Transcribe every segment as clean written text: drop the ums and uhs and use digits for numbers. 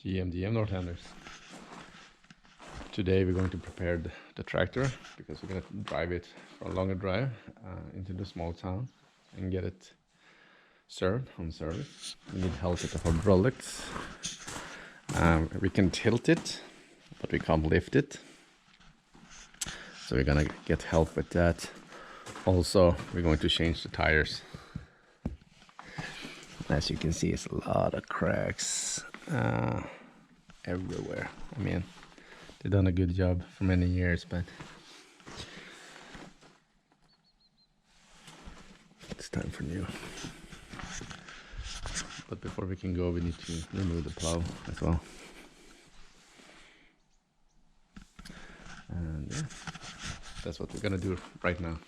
GMDM North-handers. Today we're going to prepare the tractor because we're going to drive it for a longer drive into the small town and get it served on service. We need help with the hydraulics. We can tilt it, but we can't lift it. So we're gonna get help with that. Also, we're going to change the tires. As you can see, it's a lot of cracks everywhere. I mean, they've done a good job for many years, but it's time for new. But before we can go, we need to remove the plow as well. And yeah, that's what we're gonna do right now.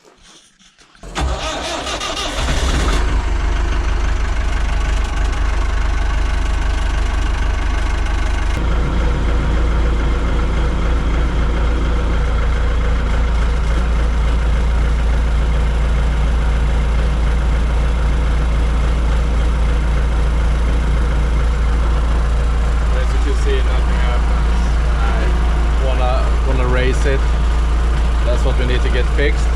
It. That's what we need to get fixed.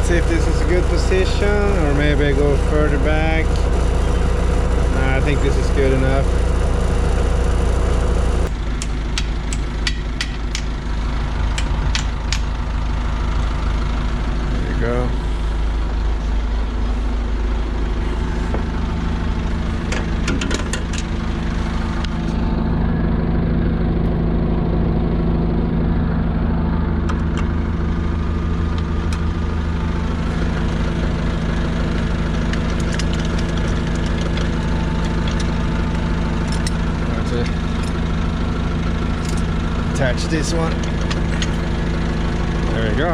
See if this is a good position, or maybe I go further back. I think this is good enough. There you go. Attach this one. There we go.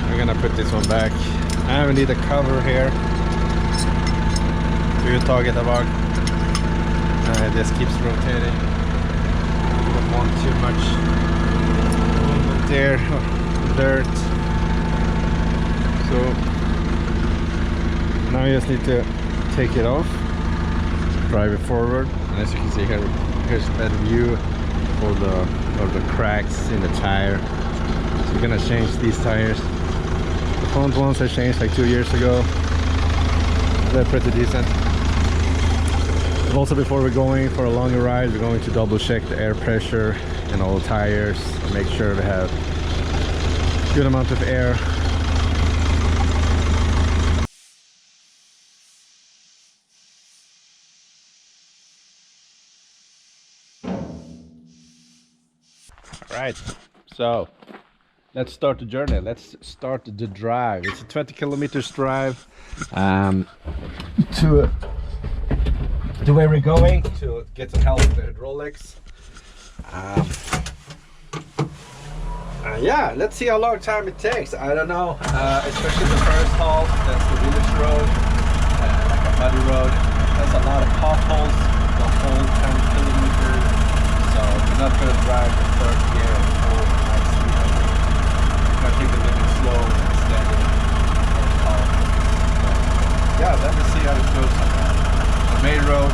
We're gonna put this one back. And we need a cover here to target the bug. It just keeps rotating. Don't want too much movement there, dirt. So now you just need to take it off, drive it forward, and as you can see here, here's a better view of the cracks in the tire. So we're gonna change these tires. The front ones I changed like 2 years ago. They're pretty decent. Also, before we're going for a longer ride, we're going to double check the air pressure in all the tires and make sure we have good amount of air. Right, so let's start the journey. Let's start the drive. It's a 20 kilometers drive to where we're going to get some help with the hydraulics. Yeah, let's see how long time it takes. I don't know, especially the first halt. That's the village road, like a muddy road. There's a lot of potholes the whole 10 kilometers. So we're not going to drive in third gear at full high speed. We're going to keep it a little bit slow and steady. So, yeah, let me see how it goes on the main road.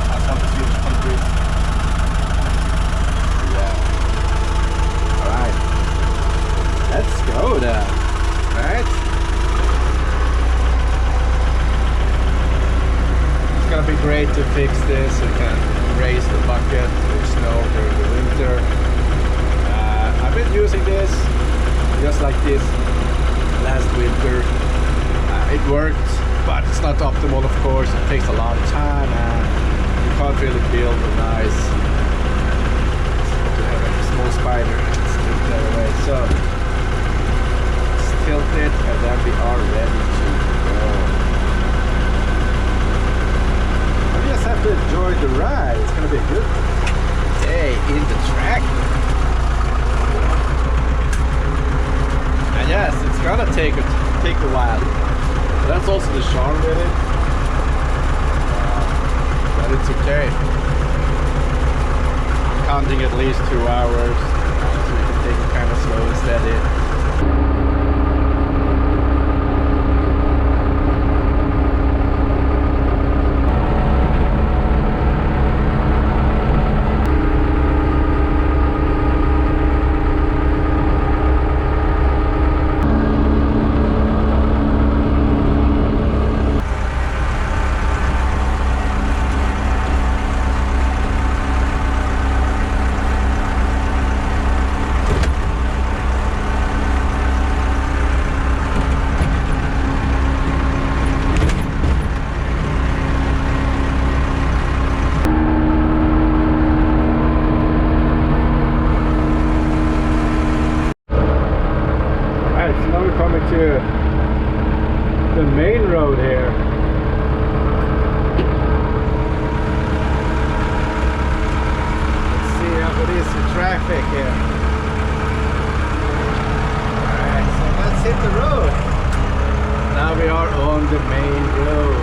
That's on the Swedish country. Yeah. Alright. Let's go then. Right? It's going to be great to fix this. You can raise the bucket with snow during the winter. I've been using this just like this last winter. worked, but it's not optimal, of course. It takes a lot of time and you can't really build a nice to have a small spider and still that away. So it's tilted and then we are ready to go. I just have to enjoy the ride. It's gonna be a good day in the track. And yes, it's gonna take a while. That's also the charm with it. But it's okay. I'm counting at least 2 hours, so we can take it kind of slow and steady. To the main road here. Let's see how it is the traffic here. Alright, so let's hit the road. Now we are on the main road.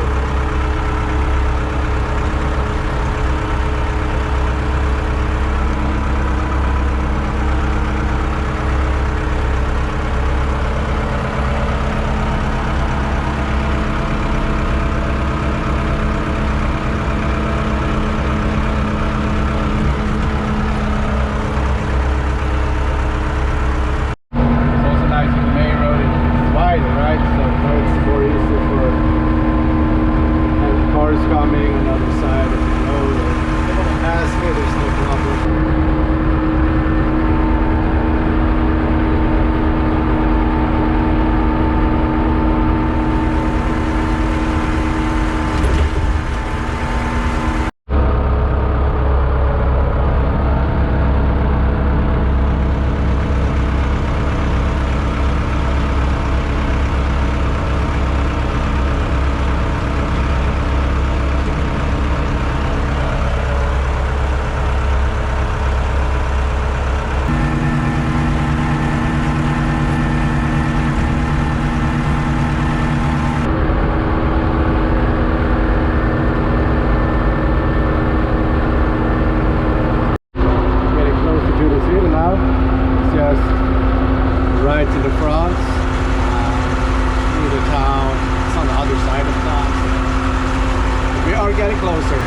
Right to the front, through the town. It's on the other side of town. So we are getting closer.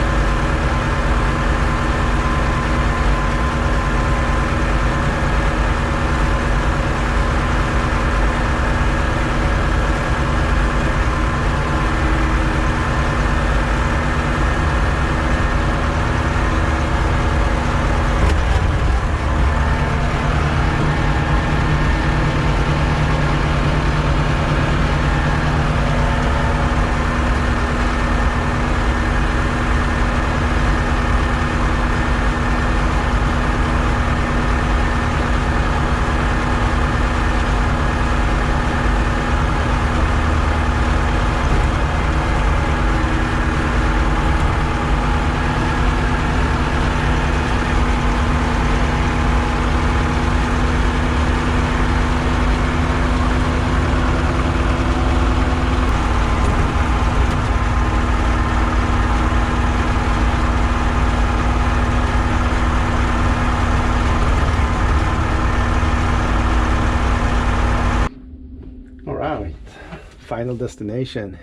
Final destination,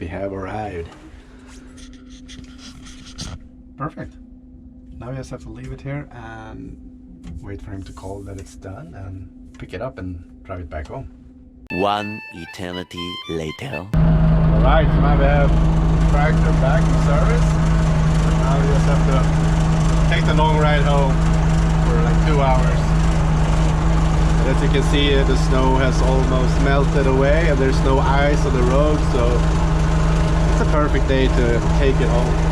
we have arrived. Perfect. Now we just have to leave it here and wait for him to call that it's done and pick it up and drive it back home. One eternity later. Alright, so now we have the tractor back in service. Now we just have to take the long ride home for like 2 hours. As you can see, the snow has almost melted away and there's no ice on the road, so it's a perfect day to take it home.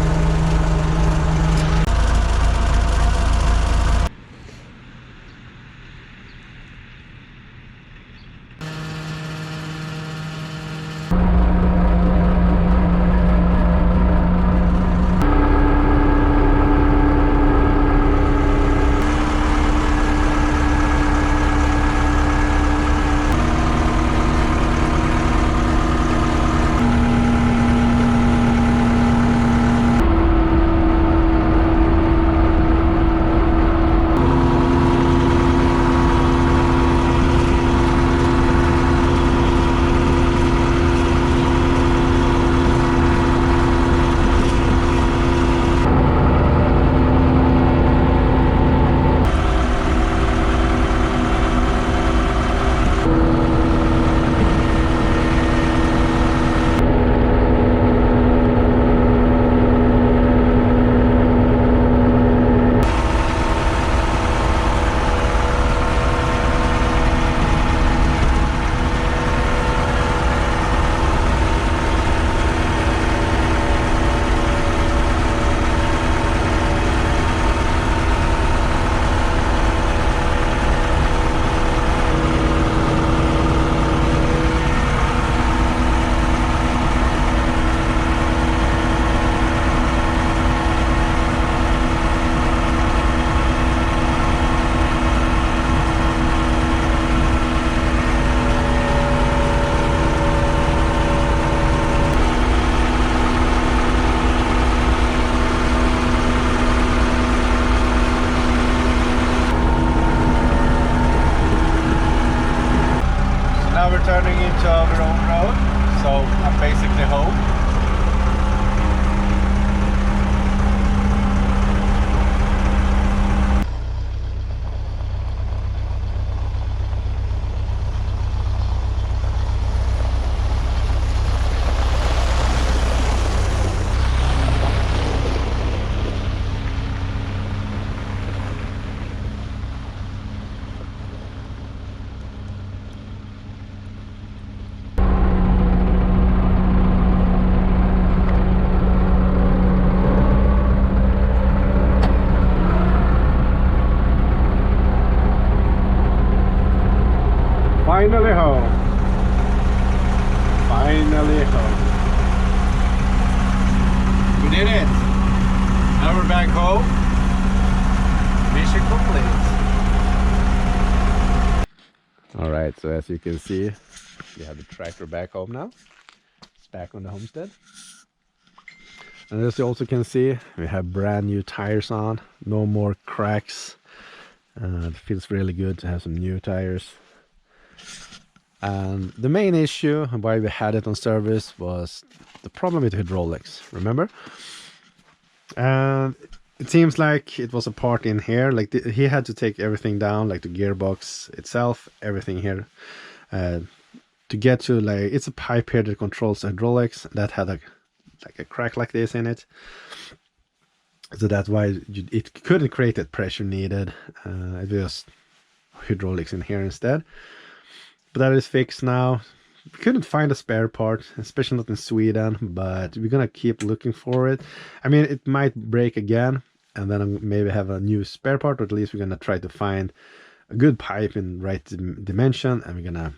Turning into our own road, so I'm basically home. Finally home. Finally home. We did it. Now we're back home. Mission complete. Alright, so as you can see, we have the tractor back home now. It's back on the homestead. And as you also can see, we have brand new tires on. No more cracks. It feels really good to have some new tires. And the main issue why we had it on service was the problem with hydraulics, remember? And it seems like it was a part in here, like he had to take everything down, like the gearbox itself, everything here, to get to, like, it's a pipe here that controls the hydraulics that had like a crack like this in it. So that's why it couldn't create that pressure needed. It was hydraulics in here instead. But that is fixed now. We couldn't find a spare part, especially not in Sweden, but we're gonna keep looking for it. I mean, it might break again, and then maybe have a new spare part, or at least we're gonna try to find a good pipe in right dimension, and we're gonna,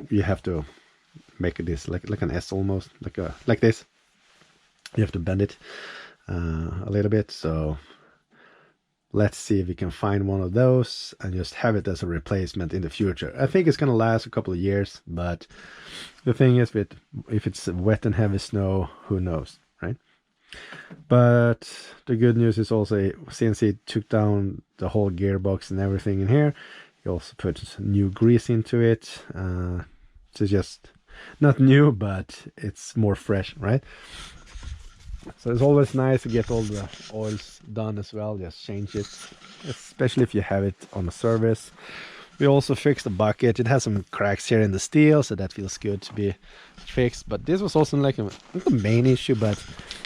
you have to make this like an S almost, like this. You have to bend it a little bit, so let's see if we can find one of those and just have it as a replacement in the future. I think it's gonna last a couple of years, but the thing is, if it's wet and heavy snow, who knows, right? But the good news is also, since he took down the whole gearbox and everything in here, he also put new grease into it. So just not new, but it's more fresh, right? So it's always nice to get all the oils done as well, just change it, especially if you have it on a service. We also fixed the bucket. It has some cracks here in the steel, so that feels good to be fixed. But this was also like not the main issue, but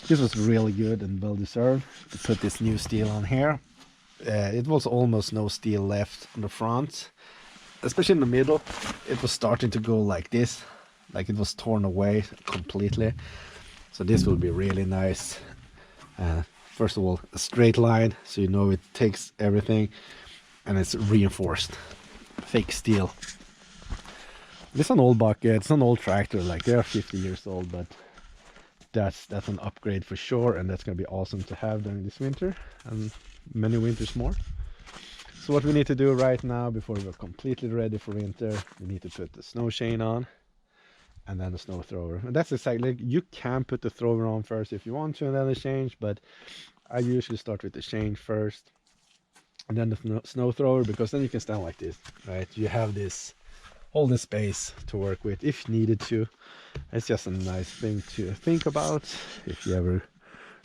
this was really good and well deserved to put this new steel on here. it was almost no steel left on the front, especially in the middle. It was starting to go like this, like it was torn away completely. So this will be really nice. First of all, a straight line, so you know it takes everything, and it's reinforced, fake steel. This is an old bucket, it's an old tractor, like they're 50 years old, but that's an upgrade for sure, and that's gonna be awesome to have during this winter and many winters more. So what we need to do right now, before we're completely ready for winter, we need to put the snow chain on and then the snow thrower. And that's exactly, you can put the thrower on first if you want to, and then the change, but I usually start with the change first and then the snow thrower, because then you can stand like this, right? You have this all the space to work with if needed to. It's just a nice thing to think about if you ever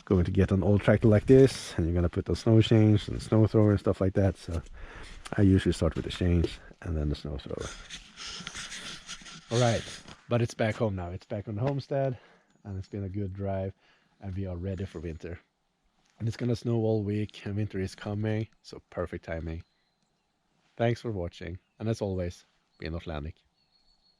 going to get an old tractor like this and you're gonna put the snow change and snow thrower and stuff like that. So I usually start with the change and then the snow thrower. All right, but it's back home now. It's back on the homestead, and it's been a good drive, and we are ready for winter. And it's gonna snow all week, and winter is coming, so perfect timing. Thanks for watching, and as always, be Northlandic.